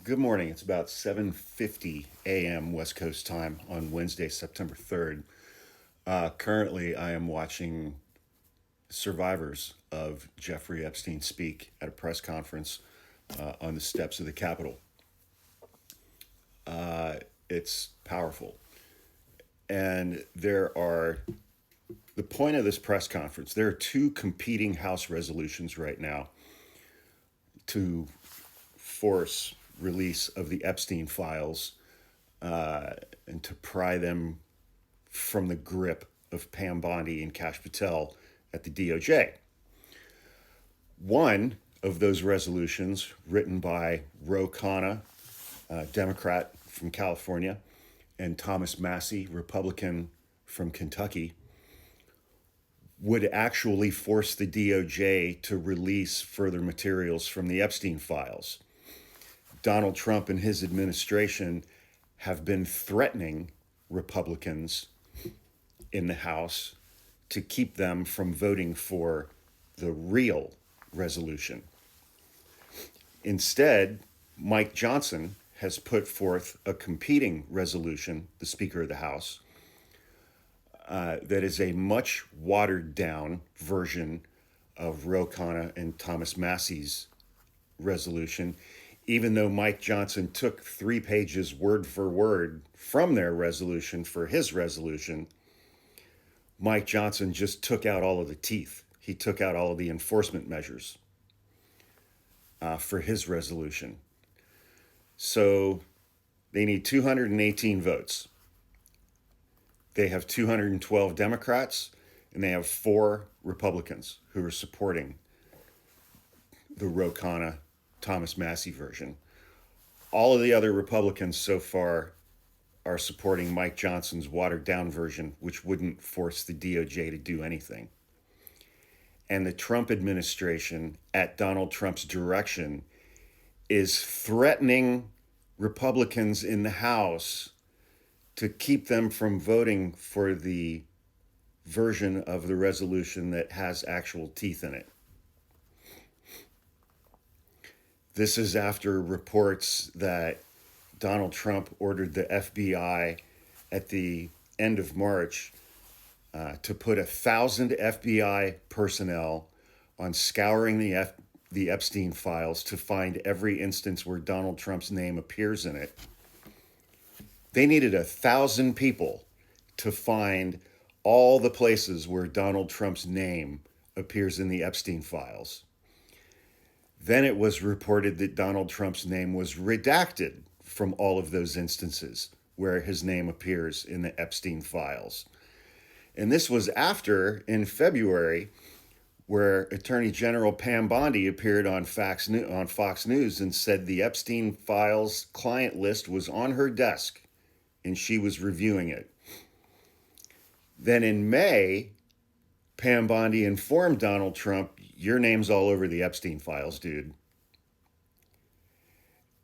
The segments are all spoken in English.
Good morning. It's about 7:50 a.m. West Coast time on Wednesday, September 3rd. Currently, I am watching survivors of Jeffrey Epstein speak at a press conference on the steps of the Capitol. It's powerful. And the point of this press conference, there are two competing House resolutions right now to force release of the Epstein files and to pry them from the grip of Pam Bondi and Kash Patel at the DOJ. One of those resolutions, written by Khanna, Democrat from California, and Thomas Massie, Republican from Kentucky, would actually force the DOJ to release further materials from the Epstein files. Donald Trump and his administration have been threatening Republicans in the House to keep them from voting for the real resolution. Instead, Mike Johnson has put forth a competing resolution, the Speaker of the House, that is a much watered down version of Khanna and Thomas Massie's resolution, even though Mike Johnson took 3 pages word for word from their resolution for his resolution. Mike Johnson just took out all of the teeth. He took out all of the enforcement measures for his resolution. So they need 218 votes. They have 212 Democrats, and they have 4 Republicans who are supporting the Khanna Thomas Massie version. All of the other Republicans so far are supporting Mike Johnson's watered down version, which wouldn't force the DOJ to do anything. And the Trump administration, at Donald Trump's direction, is threatening Republicans in the House to keep them from voting for the version of the resolution that has actual teeth in it. This is after reports that Donald Trump ordered the FBI at the end of March to put 1,000 FBI personnel on scouring the Epstein files to find every instance where Donald Trump's name appears in it. They needed 1,000 people to find all the places where Donald Trump's name appears in the Epstein files. Then it was reported that Donald Trump's name was redacted from all of those instances where his name appears in the Epstein files. And this was after, in February, where Attorney General Pam Bondi appeared on Fox News and said the Epstein files client list was on her desk and she was reviewing it. Then in May, Pam Bondi informed Donald Trump, your name's all over the Epstein files, dude.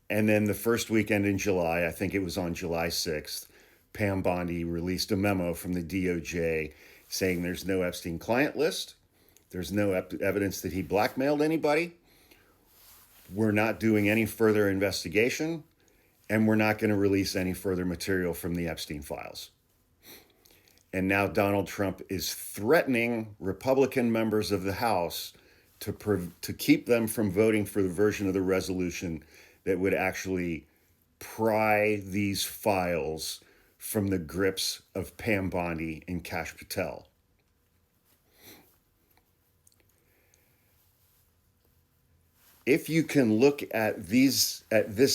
And then the first weekend in July, I think it was on July 6th, Pam Bondi released a memo from the DOJ saying there's no Epstein client list. There's no evidence that he blackmailed anybody. We're not doing any further investigation, and we're not going to release any further material from the Epstein files. And now Donald Trump is threatening Republican members of the House to keep them from voting for the version of the resolution that would actually pry these files from the grips of Pam Bondi and Kash Patel. If you can look at this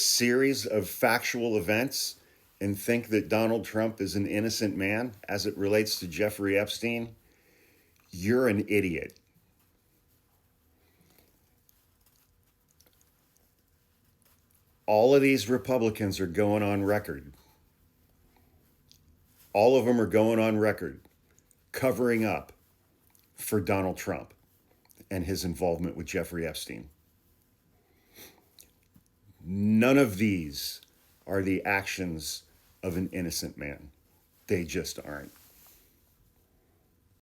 series of factual events and think that Donald Trump is an innocent man as it relates to Jeffrey Epstein, you're an idiot. All of these Republicans are going on record. All of them are going on record covering up for Donald Trump and his involvement with Jeffrey Epstein. None of these are the actions of an innocent man. They just aren't.